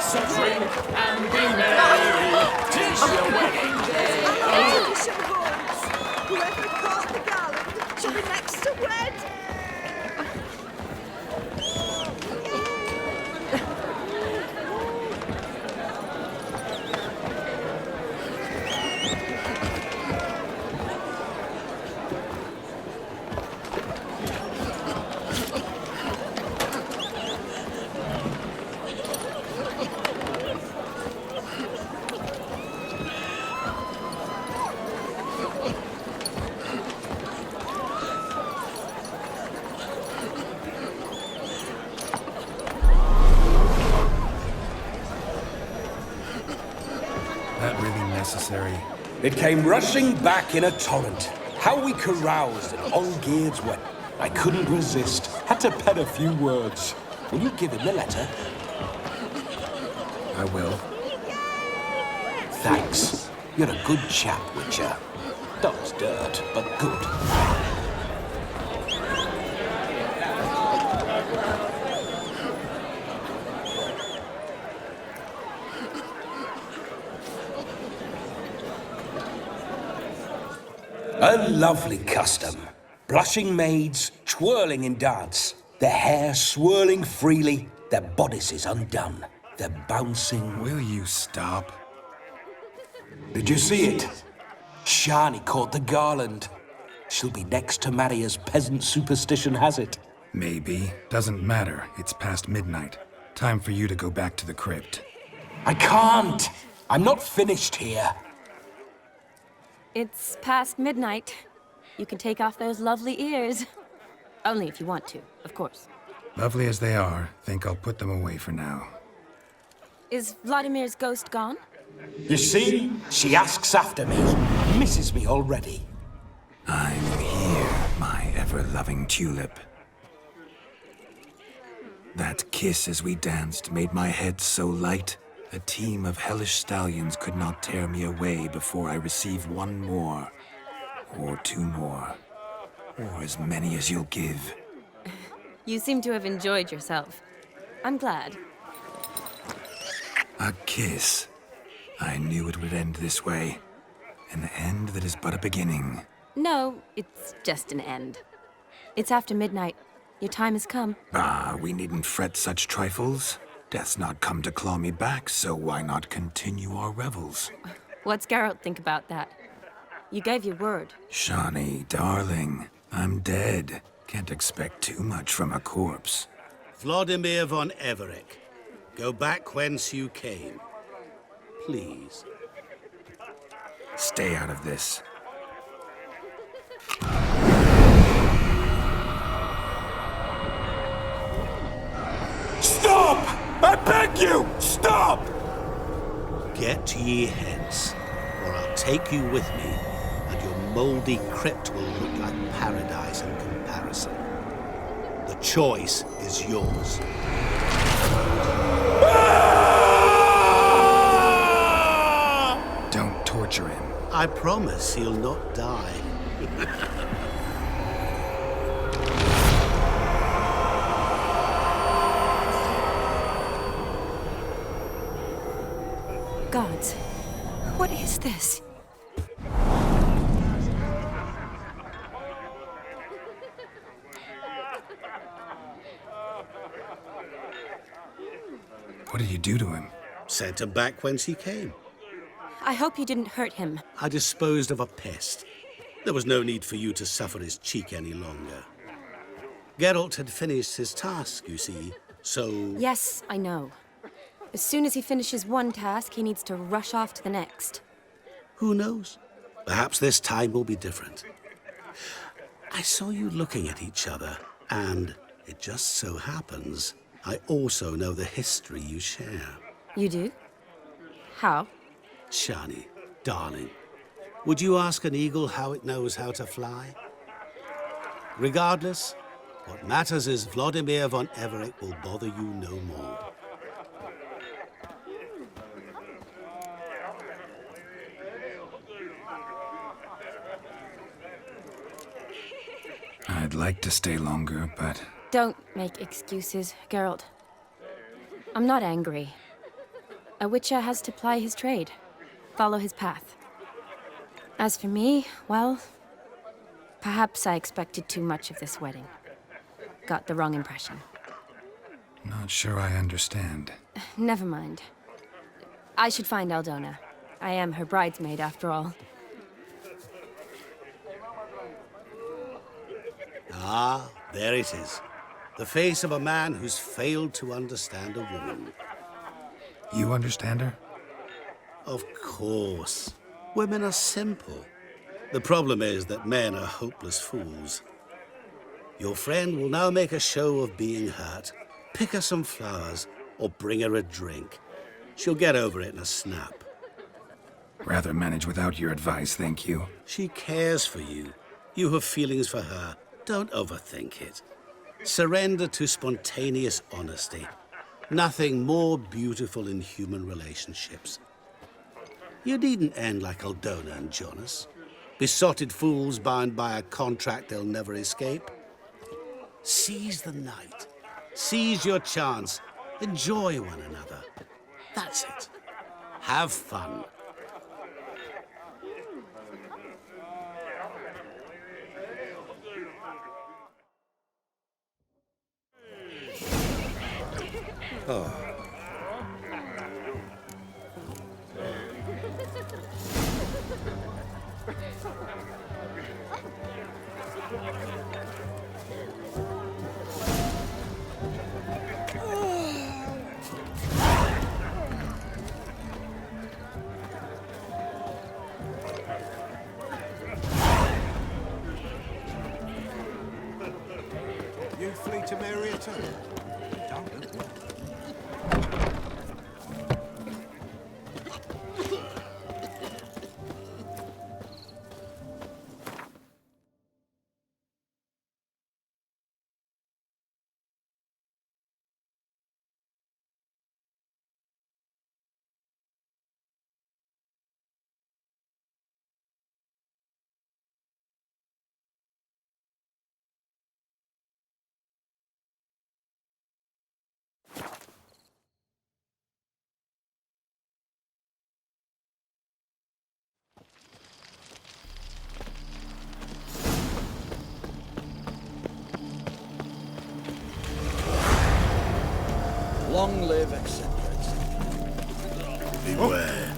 So drink and be merry, 'tis your wedding day. Whoever caught the garland shall be next to wed. That really necessary? It came rushing back in a torrent. How we caroused and all gears went. I couldn't resist. Had to pen a few words. Will you give him the letter? I will. Thanks. You're a good chap, Witcher. Dog's dirt, but good. A lovely custom. Blushing maids, twirling in dance. Their hair swirling freely, their bodices undone. They're bouncing. Will you stop? Did you see it? Shani caught the garland. She'll be next to marry as peasant superstition has it. Maybe. Doesn't matter. It's past midnight. Time for you to go back to the crypt. I can't. I'm not finished here. It's past midnight. You can take off those lovely ears. Only if you want to, of course. Lovely as they are, think I'll put them away for now. Is Vladimir's ghost gone? You see? She asks after me. Misses me already. I'm here, my ever-loving tulip. That kiss as we danced made my head so light, a team of hellish stallions could not tear me away before I receive one more. Or two more. Or as many as you'll give. You seem to have enjoyed yourself. I'm glad. A kiss. I knew it would end this way. An end that is but a beginning. No, it's just an end. It's after midnight. Your time has come. Ah, we needn't fret such trifles. Death's not come to claw me back, so why not continue our revels? What's Geralt think about that? You gave your word. Shani, darling, I'm dead. Can't expect too much from a corpse. Vladimir von Everec, go back whence you came. Please. Stay out of this. Stop! I beg you! Stop! Get ye hence, or I'll take you with me, and your moldy crypt will look like paradise in comparison. The choice is yours. Don't torture him. I promise he'll not die. Gods, what is this? What did you do to him? Sent him back whence he came. I hope you didn't hurt him. I disposed of a pest. There was no need for you to suffer his cheek any longer. Geralt had finished his task, you see, so... Yes, I know. As soon as he finishes one task, he needs to rush off to the next. Who knows? Perhaps this time will be different. I saw you looking at each other, and it just so happens I also know the history you share. You do? How? Shani, darling, would you ask an eagle how it knows how to fly? Regardless, what matters is Vladimir von Everec will bother you no more. I'd like to stay longer, but... Don't make excuses, Geralt. I'm not angry. A witcher has to ply his trade, follow his path. As for me, well, perhaps I expected too much of this wedding. Got the wrong impression. Not sure I understand. Never mind. I should find Aldona. I am her bridesmaid, after all. Ah, there it is. The face of a man who's failed to understand a woman. You understand her? Of course. Women are simple. The problem is that men are hopeless fools. Your friend will now make a show of being hurt, pick her some flowers, or bring her a drink. She'll get over it in a snap. Rather manage without your advice, thank you. She cares for you. You have feelings for her. Don't overthink it. Surrender to spontaneous honesty. Nothing more beautiful in human relationships. You needn't end like Aldona and Jonas. Besotted fools bound by a contract they'll never escape. Seize the night. Seize your chance. Enjoy one another. That's it. Have fun. You flee to Maria too? Don't look well. Long live eccentrics. Beware,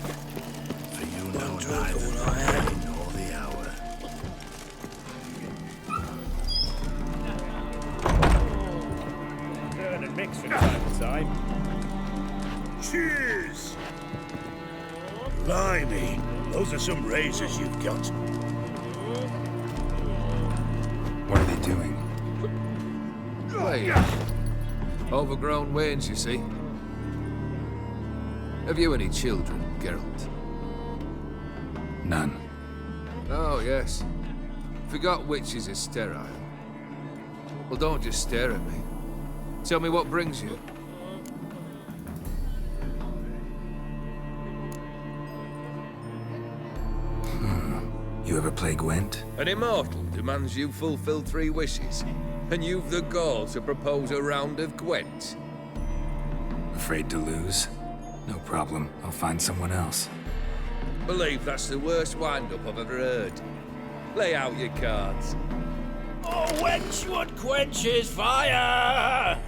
for you know neither the day nor the hour. Turn and mix from time to time. Cheers! Blimey, those are some razors you've got. What are they doing? Wait. Overgrown wains, you see. Have you any children, Geralt? None. Oh, yes. Forgot witches is sterile. Well, don't just stare at me. Tell me what brings you. You ever play Gwent? An immortal demands you fulfill 3 wishes, and you've the gall to propose a round of Gwent. Afraid to lose? No problem. I'll find someone else. Believe that's the worst wind-up I've ever heard. Lay out your cards. Oh, wench, what quenches fire?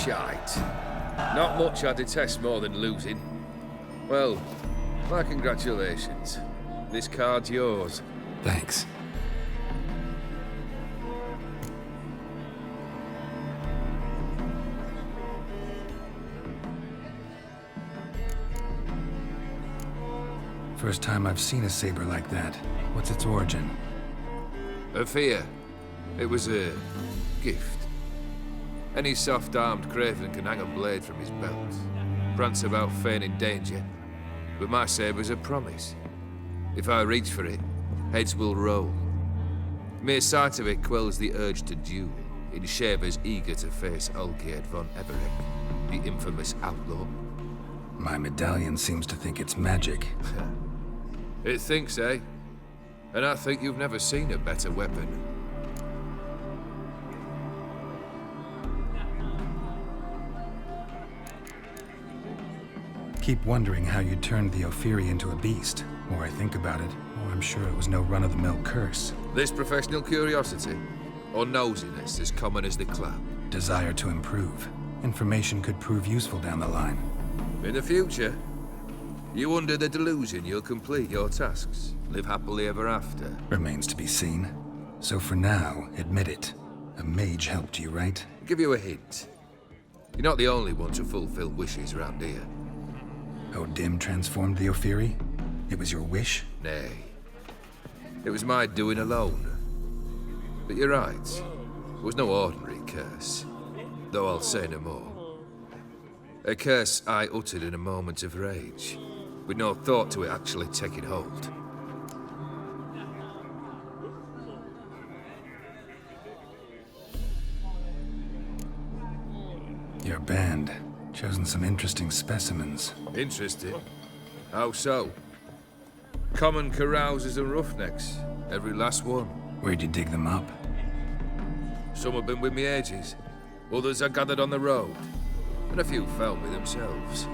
shite. Not much I detest more than losing. Well, my congratulations. This card's yours. Thanks. First time I've seen a saber like that. What's its origin? A fear. It was a gift. Any soft-armed craven can hang a blade from his belt, prance about feigning danger, but my saber's a promise. If I reach for it, heads will roll. Mere sight of it quells the urge to duel in shavers eager to face Olgierd von Everec, the infamous outlaw. My medallion seems to think it's magic. It thinks, eh? And I think you've never seen a better weapon. Keep wondering how you turned the Ophiri into a beast. The more I think about it, the more I'm sure it was no run-of-the-mill curse. This professional curiosity, or nosiness as common as the clap. Desire to improve. Information could prove useful down the line. In the future, you under the delusion you'll complete your tasks, live happily ever after. Remains to be seen. So for now, admit it. A mage helped you, right? I'll give you a hint. You're not the only one to fulfill wishes round here. O'Dim transformed the Ophiri? It was your wish? Nay. It was my doing alone. But you're right. It was no ordinary curse. Though I'll say no more. A curse I uttered in a moment of rage, with no thought to it actually taking hold. Your band. Chosen some interesting specimens. Interesting? How so? Common carousers and roughnecks. Every last one. Where'd you dig them up? Some have been with me ages. Others I gathered on the road. And a few found me themselves.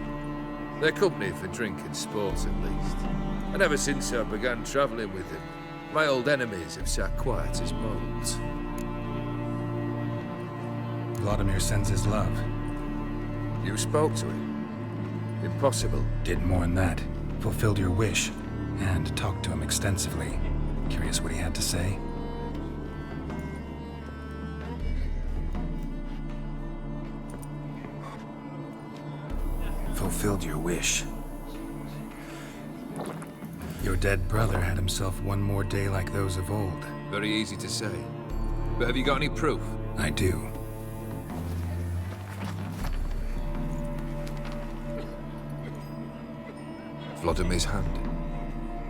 They're company for drink and sports, at least. And ever since I began travelling with them, my old enemies have sat quiet as moles. Vladimir sends his love. You spoke to him? Impossible. Did more than that. Fulfilled your wish. And talked to him extensively. Curious what he had to say? Fulfilled your wish. Your dead brother had himself one more day like those of old. Very easy to say. But have you got any proof? I do. Vladimir's hand.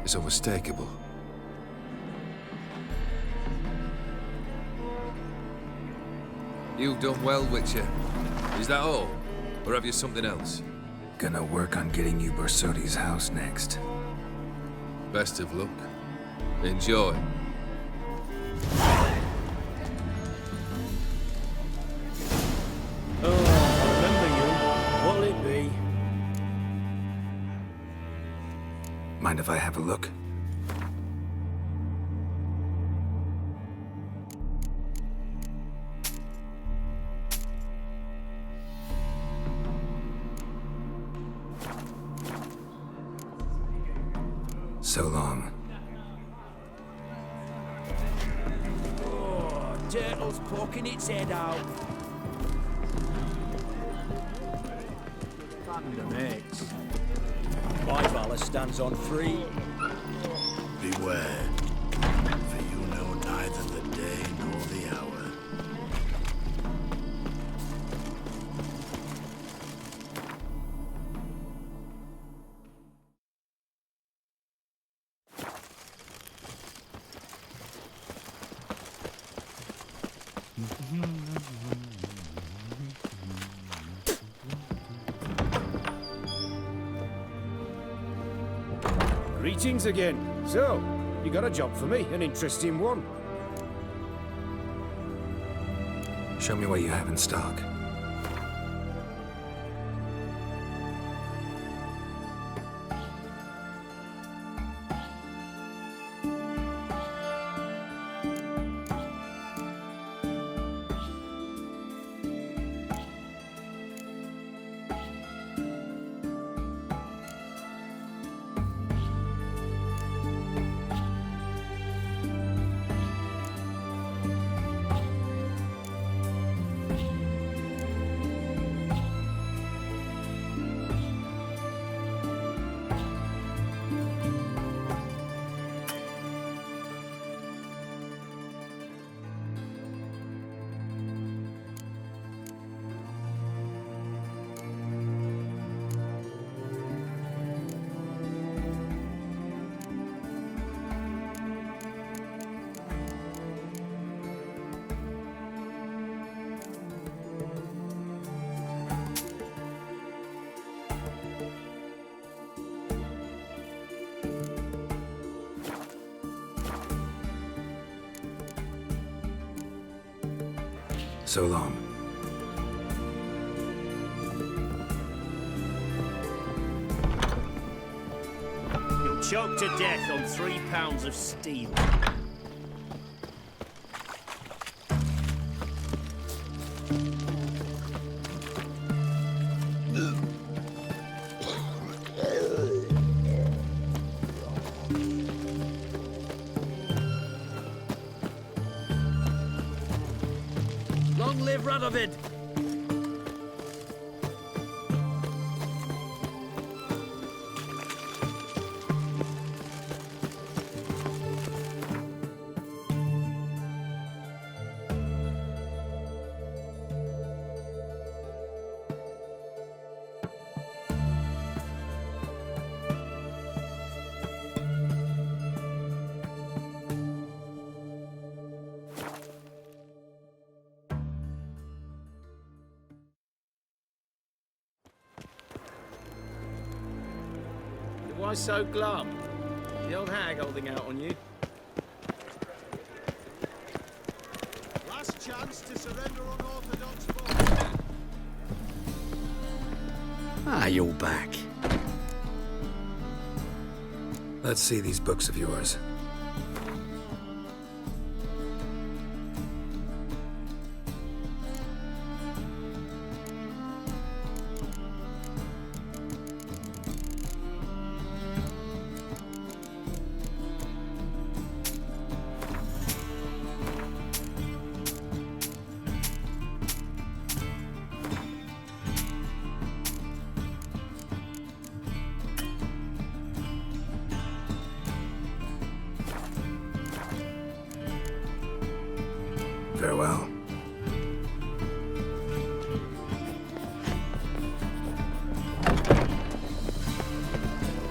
It's unmistakable. You've done well, Witcher. Is that all? Or have you something else? Gonna work on getting you Bersodi's house next. Best of luck. Enjoy. Oh, I remember you. What'll it be? Mind if I have a look? So long. Oh, turtle's poking its head out. Thunder, mates. My valor stands on 3. Beware, for you know neither the day nor the hour. Greetings again. So, you got a job for me, an interesting one. Show me what you have in stock. So long. You'll choke to death on 3 pounds of steel. Long live Radovid! Why so glum? The old hag holding out on you? Last chance to surrender unorthodox force. Ah, you're back. Let's see these books of yours. Farewell.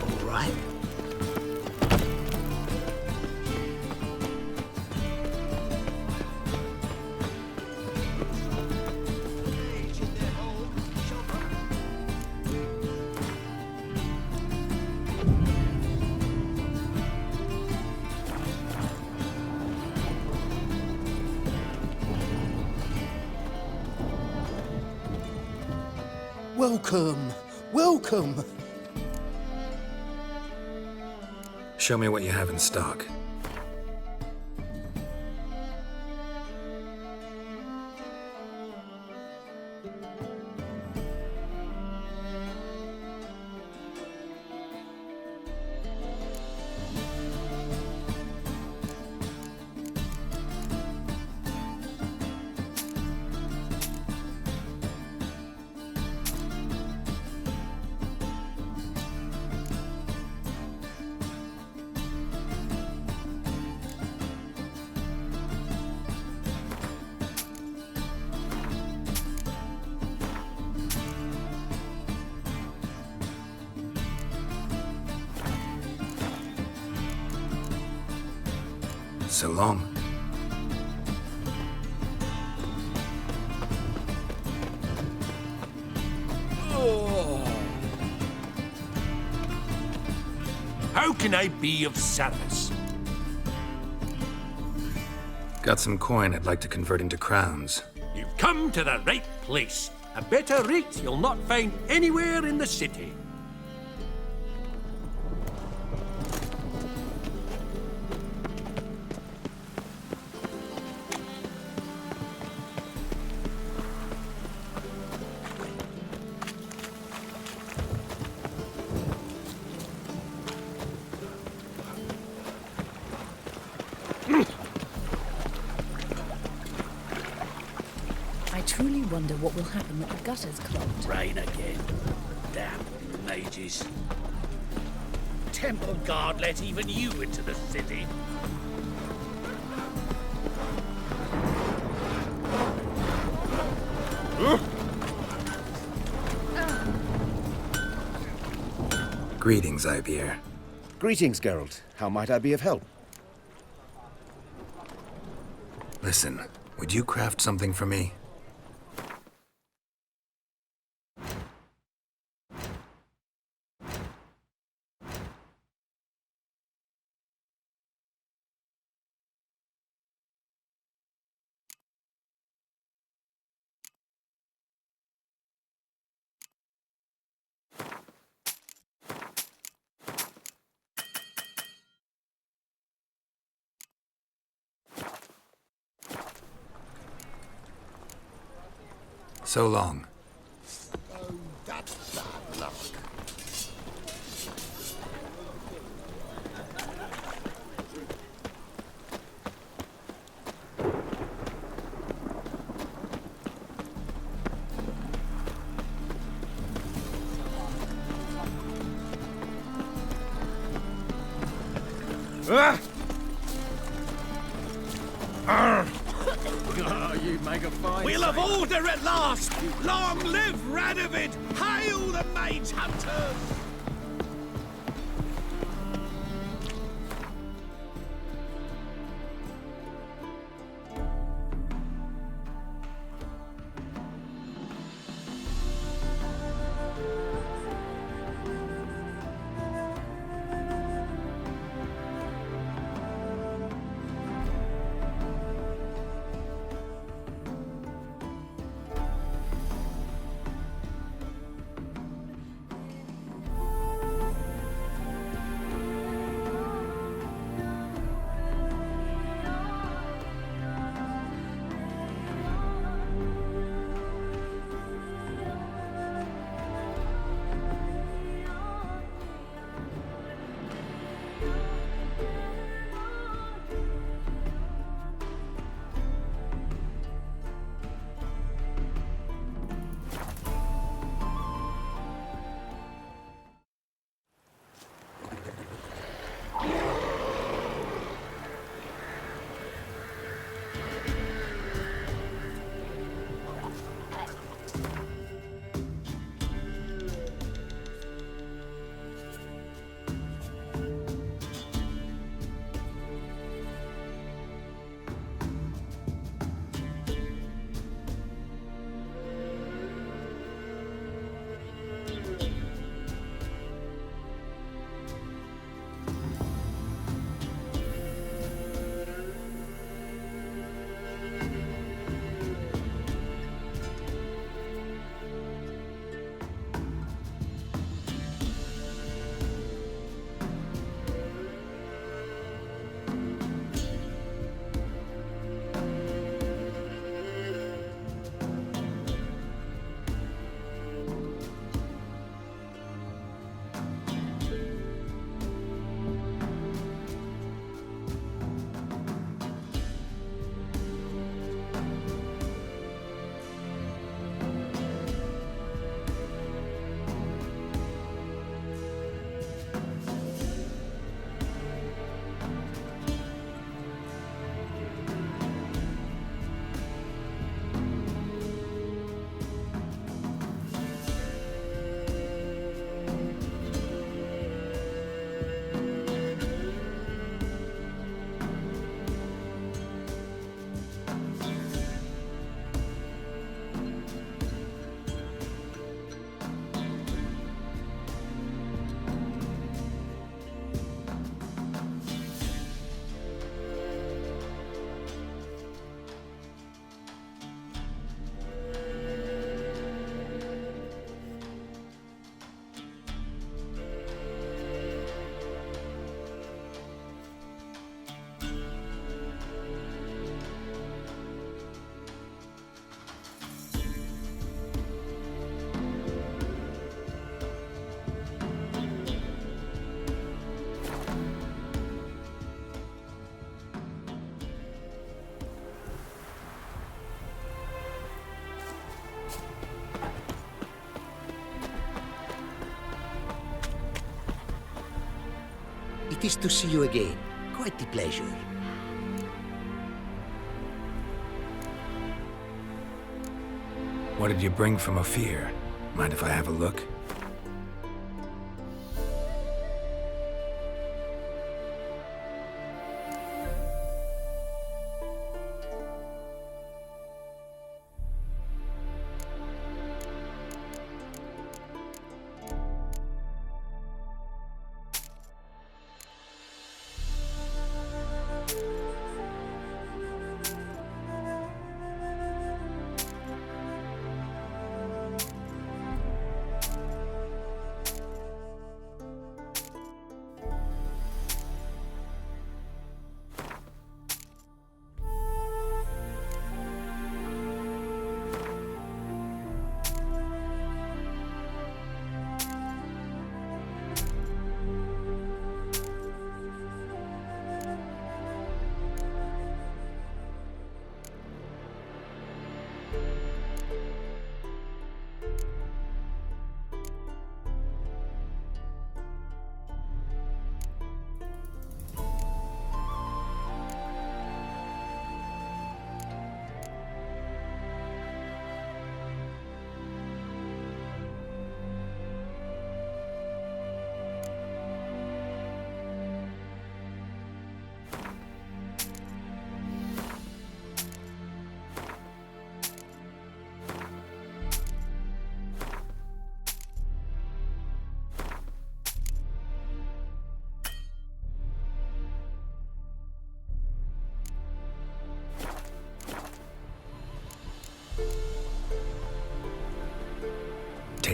All right. Welcome, welcome. Show me what you have in stock. So long. How can I be of service? Got some coin I'd like to convert into crowns. You've come to the right place. A better rate you'll not find anywhere in the city. I truly wonder what will happen with the gutters clogged. Rain again. Damn mages. Temple guard let even you into the city. Greetings, Ibeer. Greetings, Geralt. How might I be of help? Listen, would you craft something for me? So long. Oh, that's bad luck. You make a fine We'll have saint. order at last! Long live Radovid! Hail the mage hunters! It is to see you again. Quite the pleasure. What did you bring from Ophir? Mind if I have a look?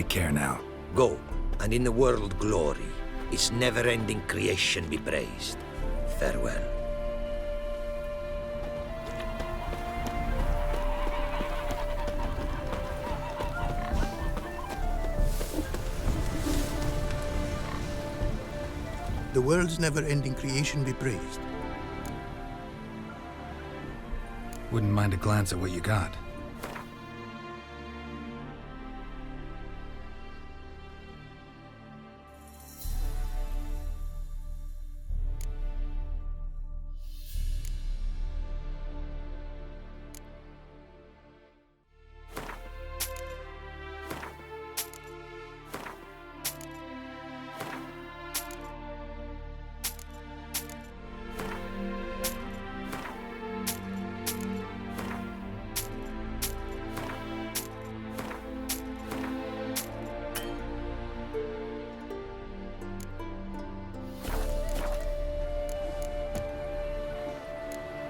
take care now. Go, and in the world glory, its never-ending creation be praised. Farewell. The world's never-ending creation be praised. Wouldn't mind a glance at what you got.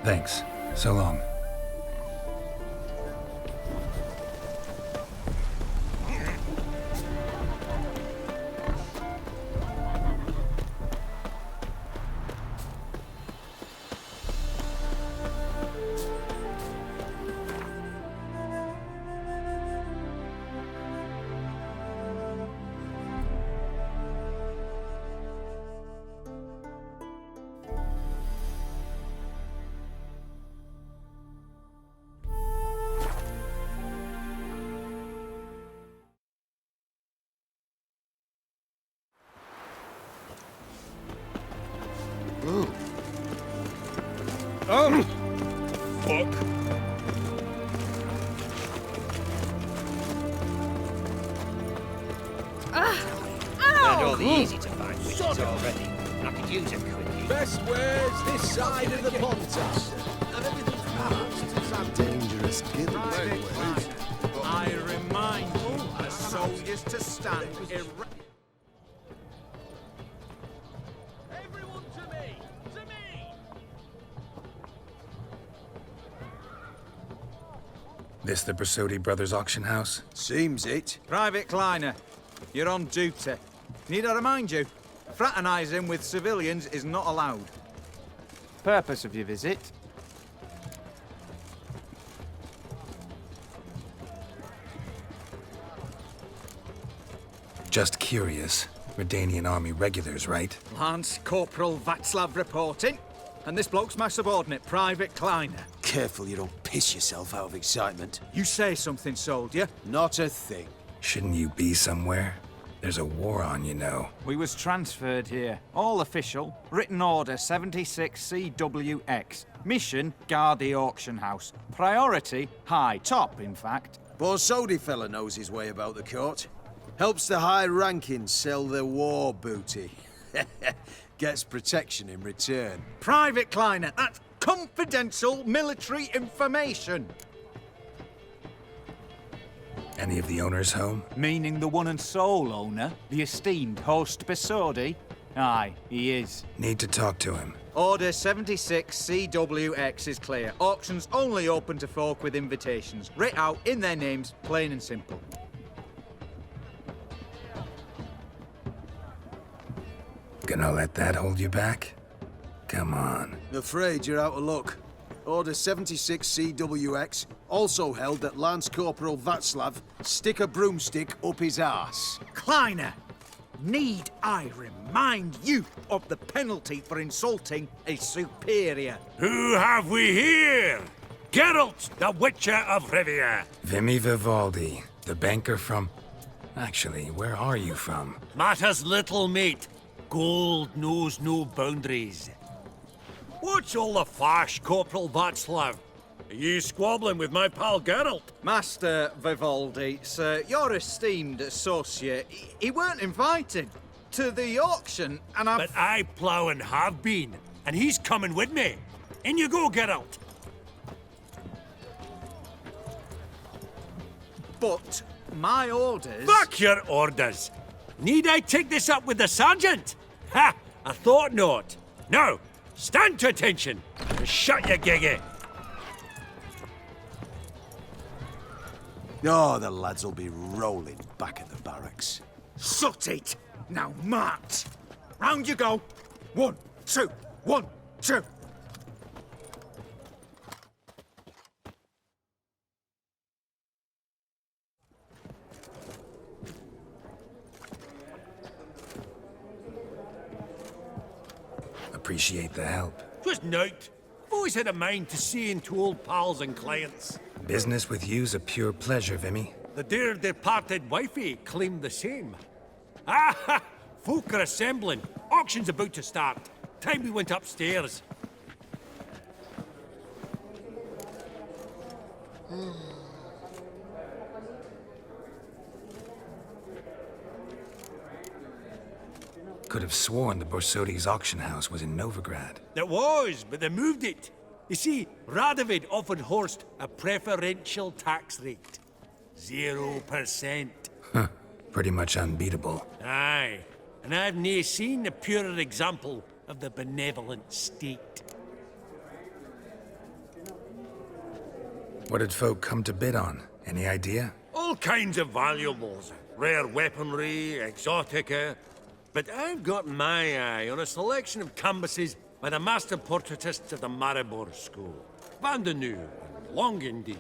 Thanks. So long. Fuck. Not all the easy to find witches already. I could use a quickie. Best wares this side of the Pontus. And everything's fast. It's a dangerous guild. I remind you, as soldiers, to stand erect. Everyone to me! To me! This the Brasodi Brothers auction house? Seems it. Private Kleiner, you're on duty. Need I remind you, fraternising with civilians is not allowed. Purpose of your visit? Just curious. Redanian army regulars, right? Lance Corporal Václav reporting. And this bloke's my subordinate, Private Kleiner. Careful you don't piss yourself out of excitement. You say something, soldier. Not a thing. Shouldn't you be somewhere? There's a war on, you know. We was transferred here. All official. Written order 76 CWX. Mission, guard the auction house. Priority, high. Top, in fact. Borsodi fella knows his way about the court. Helps the high rankings sell their war booty. Gets protection in return. Private Kleiner, that's confidential military information. Any of the owners home? Meaning the one and sole owner, the esteemed host Besodi? Aye, he is. Need to talk to him. Order 76 CWX is clear. Auctions only open to folk with invitations. Writ out in their names, plain and simple. Gonna let that hold you back? Come on. Afraid you're out of luck. Order 76 CWX also held that Lance Corporal Václav stick a broomstick up his arse. Kleiner, need I remind you of the penalty for insulting a superior? Who have we here? Geralt, the Witcher of Rivia. Vimy Vivaldi, the banker from... Actually, where are you from? Matters little, mate. Gold knows no boundaries. What's all the fash, Corporal Václav? Are you squabbling with my pal Geralt? Master Vivaldi, sir, your esteemed associate, he weren't invited to the auction, and I... But I plough and have been, and he's coming with me. In you go, Geralt. But my orders... Fuck your orders! Need I take this up with the sergeant? Ha! I thought not. Now, stand to attention and shut your giggy. Oh, the lads will be rolling back at the barracks. Sut it! Now march! Round you go! 1, 2, 1, 2! Appreciate the help. Just note. I've always had a mind to see into old pals and clients. Business with you's a pure pleasure, Vimy. The dear departed wifey claimed the same. Ah! Folk are assembling. Auction's about to start. Time we went upstairs. Could have sworn the Borsodi's auction house was in Novigrad. It was, but they moved it. You see, Radovid offered Horst a preferential tax rate. 0%. Huh. Pretty much unbeatable. Aye. And I've nae seen a purer example of the benevolent state. What did folk come to bid on? Any idea? All kinds of valuables. Rare weaponry, exotica. But I've got my eye on a selection of canvases by the master portraitists of the Maribor School. Van de Nieuw and Longendijk.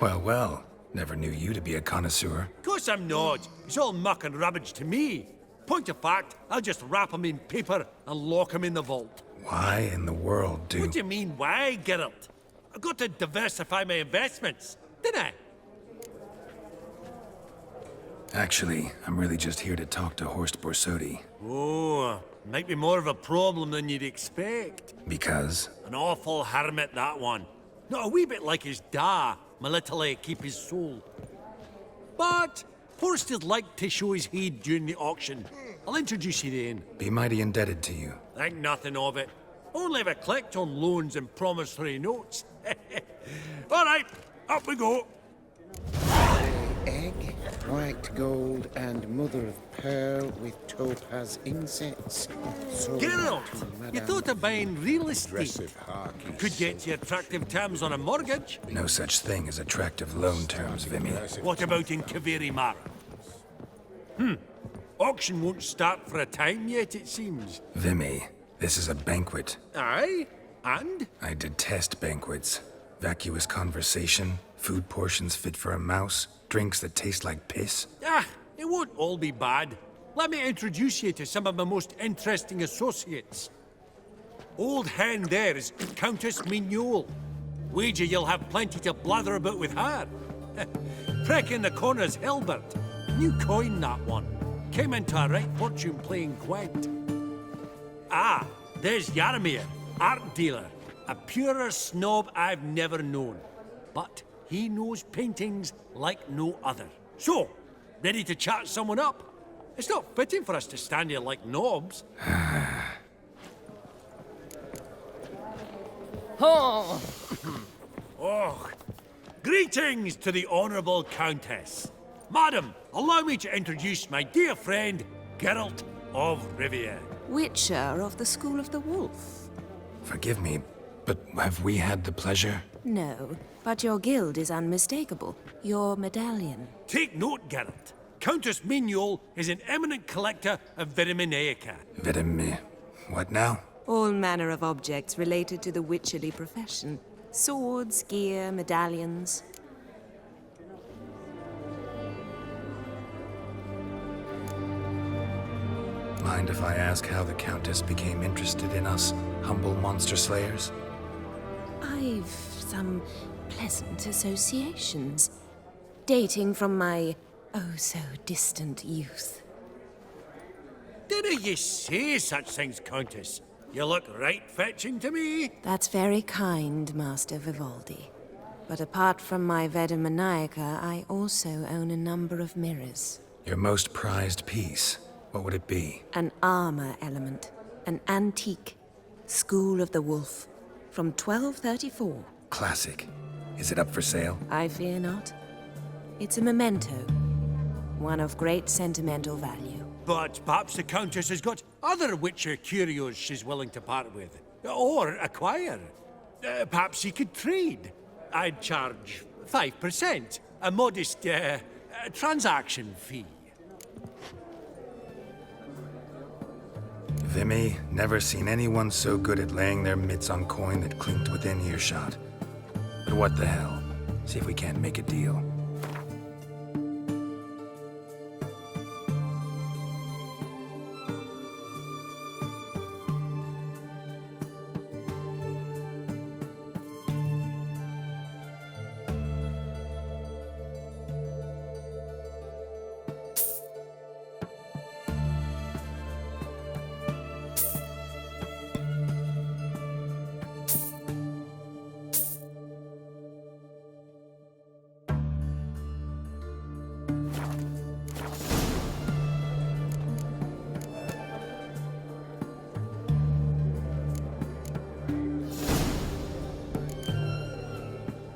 Well, well. Never knew you to be a connoisseur. Of course I'm not. It's all muck and rubbish to me. Point of fact, I'll just wrap 'em in paper and lock 'em in the vault. Why in the world do... What do you mean, why, Geralt? I've got to diversify my investments, didn't I? Actually, I'm really just here to talk to Horst Borsodi. Oh, might be more of a problem than you'd expect. Because? An awful hermit, that one. Not a wee bit like his da, Melitele keep his soul. But Horst would like to show his heed during the auction. I'll introduce you then. Be mighty indebted to you. Think nothing of it. Only ever collect on loans and promissory notes. All right, up we go. Egg, white gold, and mother of pearl with topaz insets. Geralt, you thought of buying real estate. Could get you attractive terms on a mortgage. No such thing as attractive loan terms, Vimy. What about in Kaveri Mara? Auction won't start for a time yet, it seems. Vimy, this is a banquet. Aye? And? I detest banquets. Vacuous conversation, food portions fit for a mouse, drinks that taste like piss. Ah, it won't all be bad. Let me introduce you to some of my most interesting associates. Old hen there is Countess Mignol. Wager you'll have plenty to blather about with her. Prick in the corner's Hilbert. New coin, that one. Came into a right fortune playing quaint. Ah, there's Yaramir, art dealer. A purer snob I've never known. But he knows paintings like no other. So, ready to chat someone up? It's not fitting for us to stand here like knobs. Oh! Oh, greetings to the Honourable Countess. Madam, allow me to introduce my dear friend, Geralt of Rivia. Witcher of the School of the Wolf. Forgive me, but have we had the pleasure? No, but your guild is unmistakable. Your medallion. Take note, Geralt. Countess Mignol is an eminent collector of Vitaminaica. What now? All manner of objects related to the witcherly profession. Swords, gear, medallions. Mind if I ask how the Countess became interested in us, humble monster slayers? I've some pleasant associations, dating from my oh-so-distant youth. Didn't you say such things, Countess? You look right fetching to me. That's very kind, Master Vivaldi. But apart from my Veda Maniaca, I also own a number of mirrors. Your most prized piece, what would it be? An armor element. An antique. School of the Wolf. From 1234. Classic. Is it up for sale? I fear not. It's a memento. One of great sentimental value. But perhaps the Countess has got other Witcher curios she's willing to part with. Or acquire. Perhaps she could trade. I'd charge 5%. A modest transaction fee. Vimy, never seen anyone so good at laying their mitts on coin that clinked within earshot. But what the hell? See if we can't make a deal.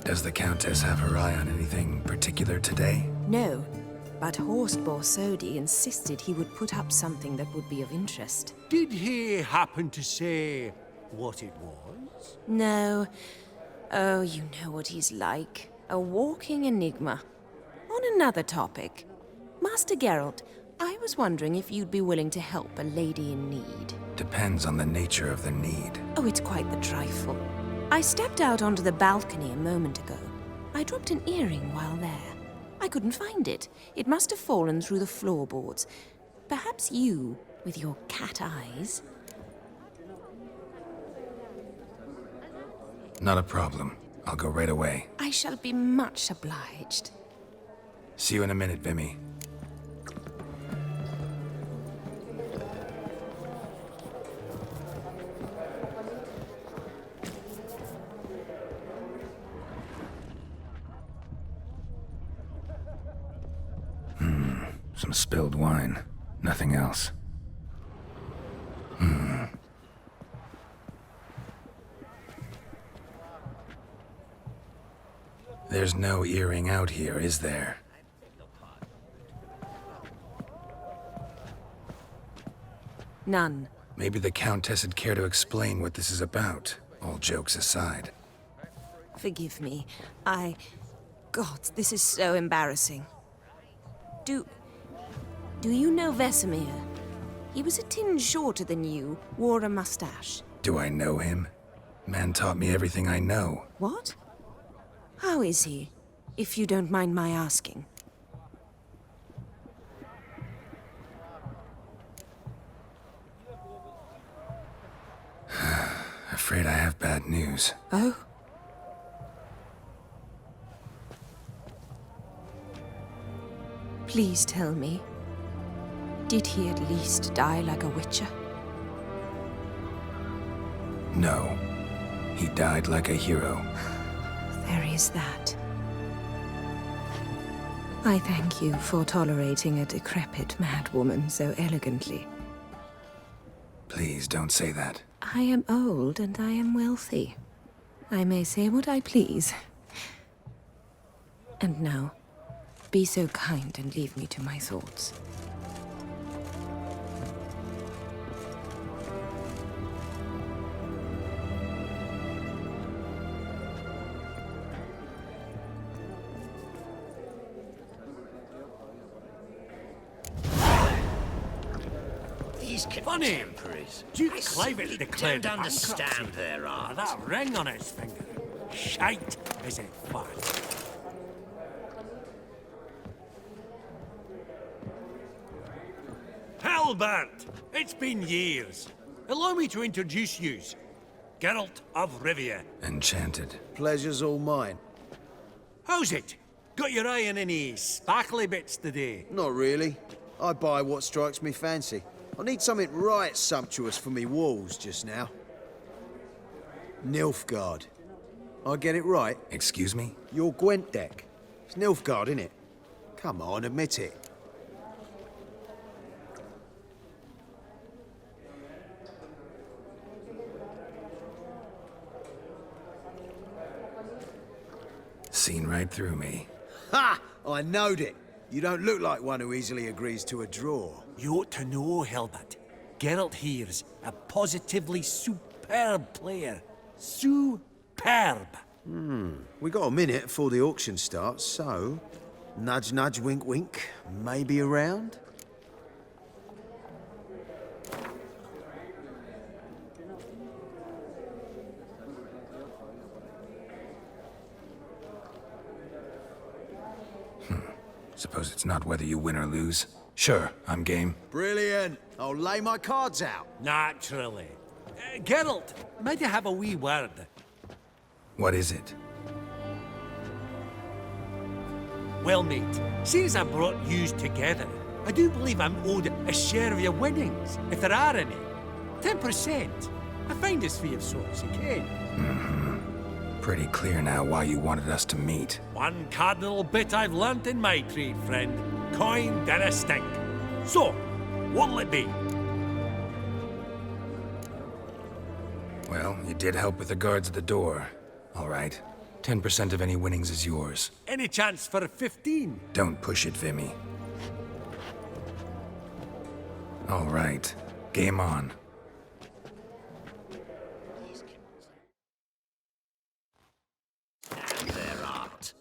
Does the Countess have her eye on anything particular today? No, but Horst Borsodi insisted he would put up something that would be of interest. Did he happen to say what it was? No. Oh, you know what he's like. A walking enigma. On another topic. Master Geralt, I was wondering if you'd be willing to help a lady in need. Depends on the nature of the need. Oh, it's quite the trifle. I stepped out onto the balcony a moment ago. I dropped an earring while there. I couldn't find it. It must have fallen through the floorboards. Perhaps you, with your cat eyes... Not a problem. I'll go right away. I shall be much obliged. See you in a minute, Vimy. Some spilled wine. Nothing else. There's no earring out here, is there? None. Maybe the Countess would care to explain what this is about, all jokes aside. Forgive me. God, this is so embarrassing. Do you know Vesemir? He was a tinge shorter than you, wore a mustache. Do I know him? Man taught me everything I know. What? How is he, if you don't mind my asking? Afraid I have bad news. Oh? Please tell me. Did he at least die like a witcher? No. He died like a hero. There is that. I thank you for tolerating a decrepit madwoman so elegantly. Please don't say that. I am old and I am wealthy. I may say what I please. And now, be so kind and leave me to my thoughts. These Funny. contemporaries. Duke I Clive simply declared don't understand bankruptcy. their art. That ring on his finger. Shite, is it fun? Halbert! It's been years. Allow me to introduce yous. Geralt of Rivia. Enchanted. Pleasure's all mine. How's it? Got your eye on any sparkly bits today? Not really. I buy what strikes me fancy. I need something right sumptuous for me walls just now. Nilfgaard. I get it right? Excuse me? Your Gwent deck. It's Nilfgaard, innit? Come on, admit it. Seen right through me. Ha! I knowed it. You don't look like one who easily agrees to a draw. You ought to know, Hilbert. Geralt here's a positively superb player. Superb. We got a minute before the auction starts, so... Nudge, nudge, wink, wink. Maybe around? Suppose it's not whether you win or lose. Sure, I'm game. Brilliant. I'll lay my cards out. Naturally. Geralt, might I have a wee word? What is it? Well, mate, since I brought yous together, I do believe I'm owed a share of your winnings, if there are any. 10%. I find this for your sorts, you can. Pretty clear now why you wanted us to meet. One cardinal bit I've learnt in my trade, friend. Coin dinna stink. So, what'll it be? Well, you did help with the guards at the door. All right. 10% of any winnings is yours. Any chance for a 15? Don't push it, Vimy. All right. Game on. And their art.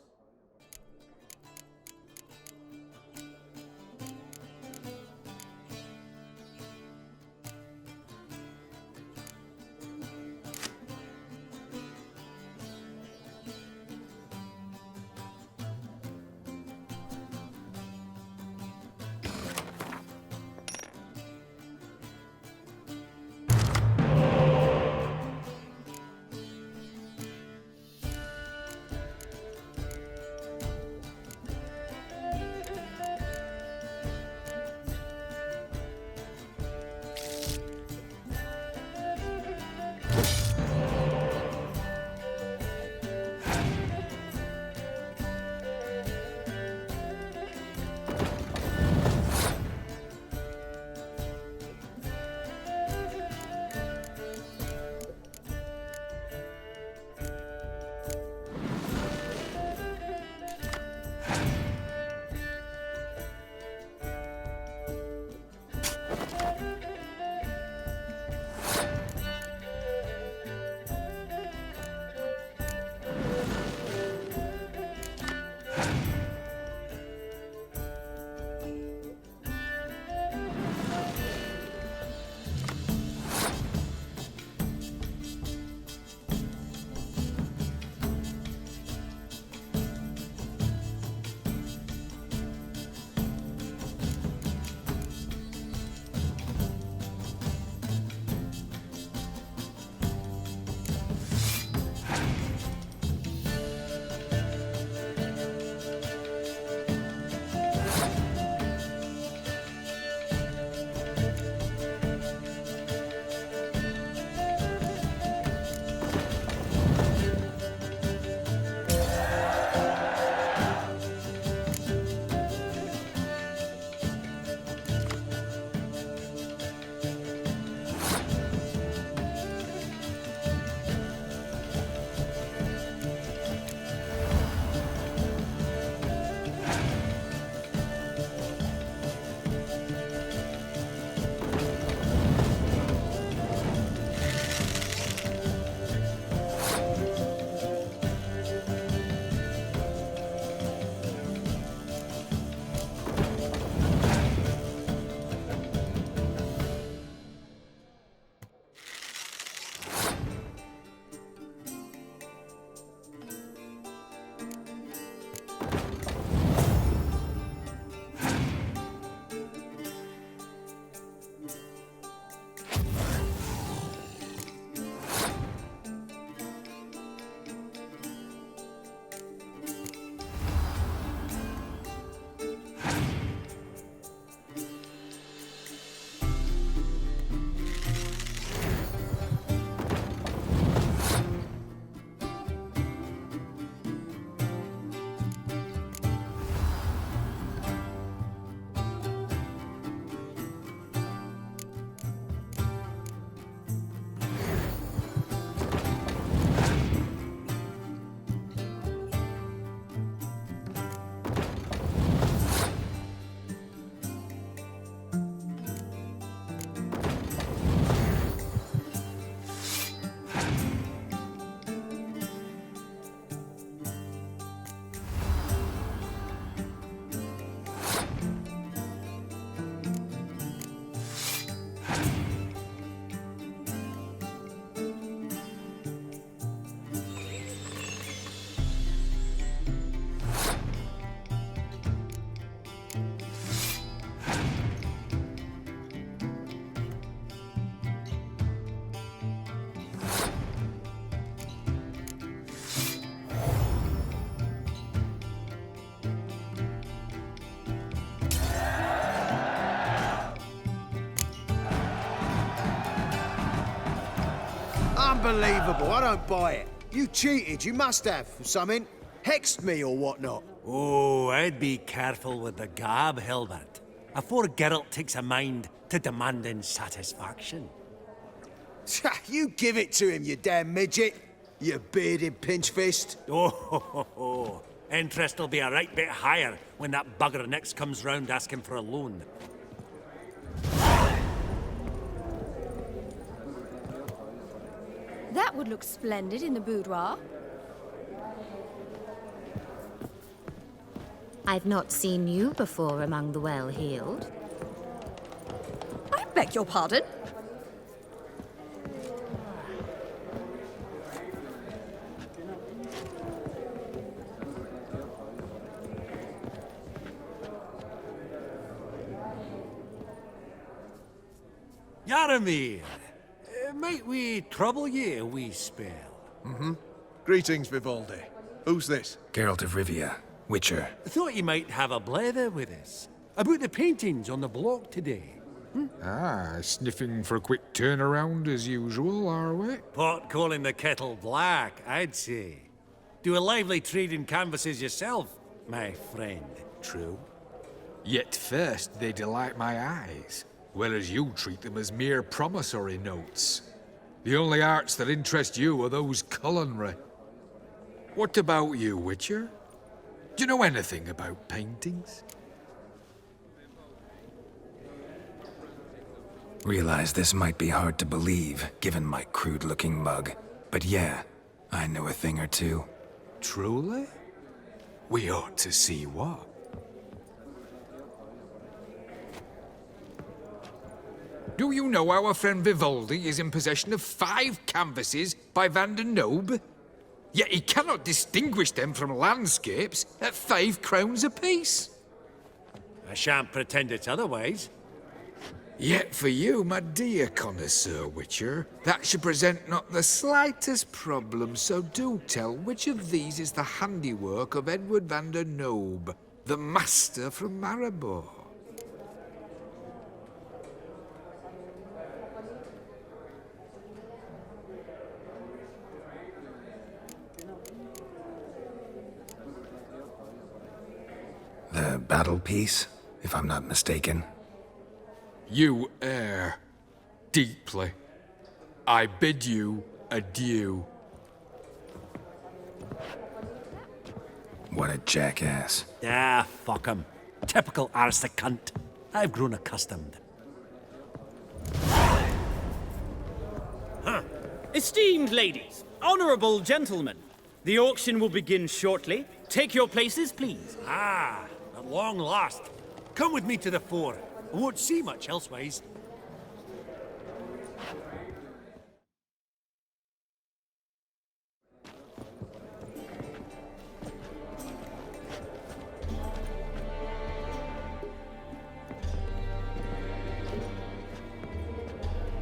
Unbelievable, I don't buy it. You cheated, you must have, or something. Hexed me or whatnot. Oh, I'd be careful with the gab, Hilbert. Afore Geralt takes a mind to demanding satisfaction. You give it to him, you damn midget. You bearded pinchfist. Oh, interest will be a right bit higher when that bugger next comes round asking for a loan. That would look splendid in the boudoir. I've not seen you before among the well-heeled. I beg your pardon? Yaramir, might we trouble ye a wee spell? Mm-hmm. Greetings, Vivaldi. Who's this? Geralt of Rivia, Witcher. Thought you might have a blether with us. About the paintings on the block today. Ah, sniffing for a quick turnaround as usual, are we? Pot calling the kettle black, I'd say. Do a lively trade in canvases yourself, my friend. True? Yet first they delight my eyes, whereas you treat them as mere promissory notes. The only arts that interest you are those culinary. What about you, Witcher? Do you know anything about paintings? Realize this might be hard to believe, given my crude-looking mug. But yeah, I know a thing or two. Truly? We ought to see what. Do you know our friend Vivaldi is in possession of 5 canvases by Van der Nobe? Yet he cannot distinguish them from landscapes at 5 crowns apiece. I shan't pretend it's otherwise. Yet for you, my dear connoisseur Witcher, that should present not the slightest problem, so do tell which of these is the handiwork of Edward van der Nobe, the master from Maribor. The battle piece, if I'm not mistaken. You err deeply. I bid you adieu. What a jackass. Ah, fuck him. Typical aristocrat. I've grown accustomed. Esteemed ladies, honorable gentlemen, the auction will begin shortly. Take your places, please. Ah, at long last. Come with me to the fore. I won't see much elsewise.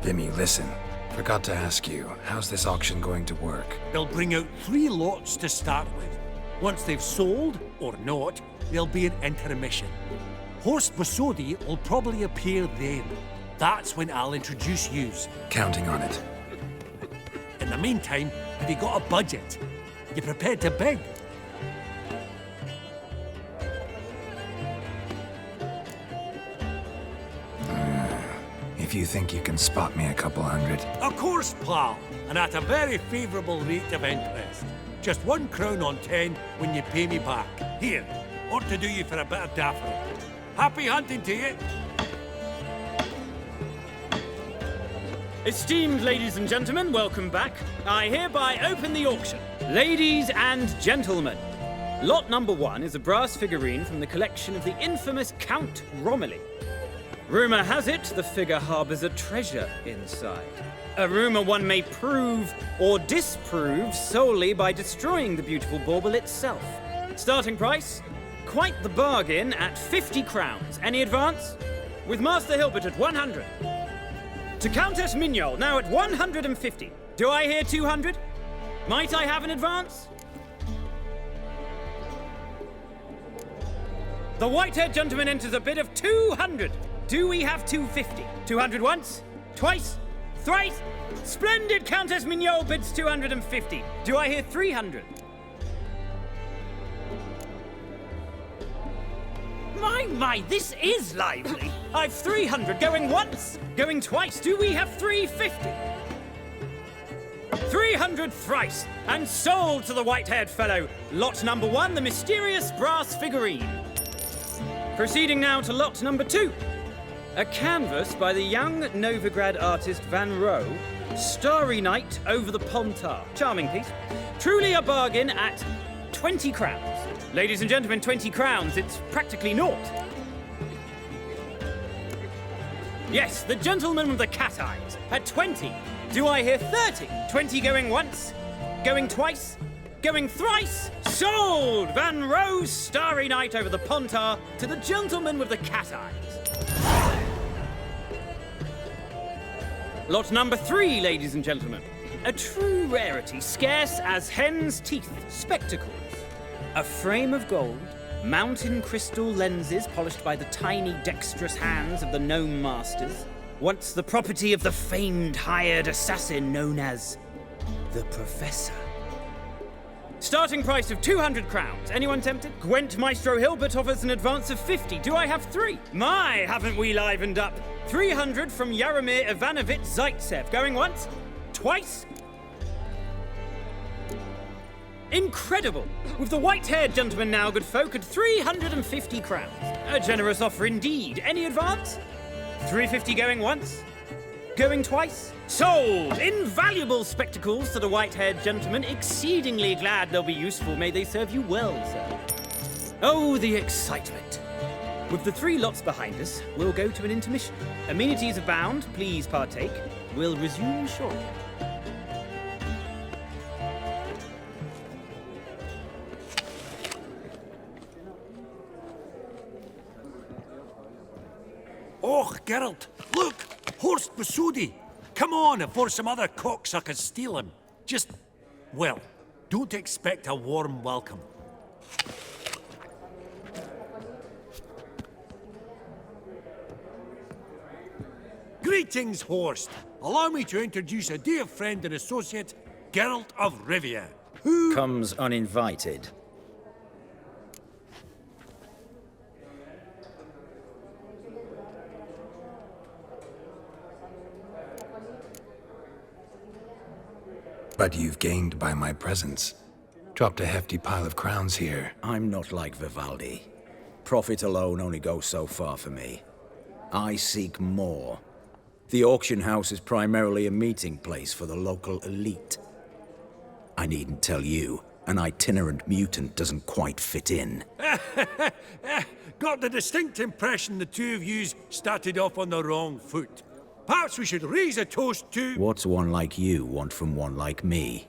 Vimy, listen. Forgot to ask you, how's this auction going to work? They'll bring out 3 lots to start with. Once they've sold, or not, there'll be an intermission. Horst Bosodi will probably appear then. That's when I'll introduce yous. Counting on it. In the meantime, have you got a budget? You prepared to beg? If you think you can spot me a couple hundred. Of course, pal, and at a very favourable rate of interest. Just 1 crown on 10 when you pay me back. Here, ought to do you for a bit of daffery. Happy hunting to you. Esteemed ladies and gentlemen, welcome back. I hereby open the auction. Ladies and gentlemen, lot number 1 is a brass figurine from the collection of the infamous Count Romilly. Rumour has it the figure harbours a treasure inside. A rumour one may prove or disprove solely by destroying the beautiful bauble itself. Starting price? Quite the bargain at 50 crowns. Any advance? With Master Hilbert at 100. To Countess Mignol, now at 150. Do I hear 200? Might I have an advance? The white-haired gentleman enters a bid of 200. Do we have 250? 200 once? Twice? thrice! Splendid! Countess Mignol bids 250. Do I hear 300? My, this is lively. I've 300 going once, going twice. Do we have 350? 300 thrice, and sold to the white-haired fellow. Lot number 1, the mysterious brass figurine. Proceeding now to lot number 2. A canvas by the young Novigrad artist Van Rohe, Starry Night over the Pontar. Charming piece. Truly a bargain at 20 crowns. Ladies and gentlemen, 20 crowns, it's practically naught. Yes, the gentleman with the cat eyes, at 20. Do I hear 30? 20 going once, going twice, going thrice? Sold! Van Rohe's Starry Night over the Pontar to the gentleman with the cat eyes. Lot number 3, ladies and gentlemen. A true rarity, scarce as hen's teeth. Spectacles. A frame of gold, mountain crystal lenses polished by the tiny, dexterous hands of the gnome masters. Once the property of the famed hired assassin known as the Professor. Starting price of 200 crowns. Anyone tempted? Gwent Maestro Hilbert offers an advance of 50. Do I have 3? My, haven't we livened up? 300 from Yaromir Ivanovich Zaitsev. Going once? Twice? Incredible! With the white-haired gentleman now, good folk, at 350 crowns. A generous offer indeed. Any advance? 350 going once? Going twice? Sold! Invaluable spectacles to the white-haired gentleman. Exceedingly glad they'll be useful. May they serve you well, sir. Oh, the excitement. With the 3 lots behind us, we'll go to an intermission. Amenities abound. Please partake. We'll resume shortly. Oh, Geralt, look! Horst Masudi! Come on before some other cocksuckers steal him. Just, well, don't expect a warm welcome. Greetings, Horst. Allow me to introduce a dear friend and associate, Geralt of Rivia, who comes uninvited. But you've gained by my presence. Dropped a hefty pile of crowns here. I'm not like Vivaldi. Profit alone only goes so far for me. I seek more. The auction house is primarily a meeting place for the local elite. I needn't tell you, an itinerant mutant doesn't quite fit in. Got the distinct impression the two of yous started off on the wrong foot. Perhaps we should raise a toast to... What's one like you want from one like me?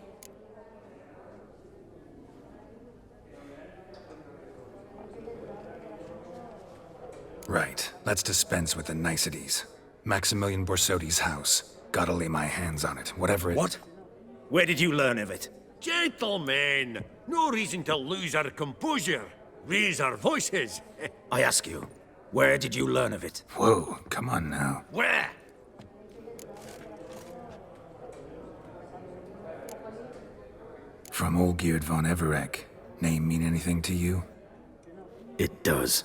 Right, let's dispense with the niceties. Maximilian Borsodi's house. Gotta lay my hands on it, whatever it... What? Where did you learn of it? Gentlemen, no reason to lose our composure. Raise our voices. I ask you, where did you learn of it? Whoa, come on now. Where? From Olgierd von Everec. Name mean anything to you? It does.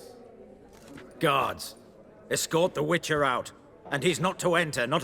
Guards, escort the Witcher out. And he's not to enter, not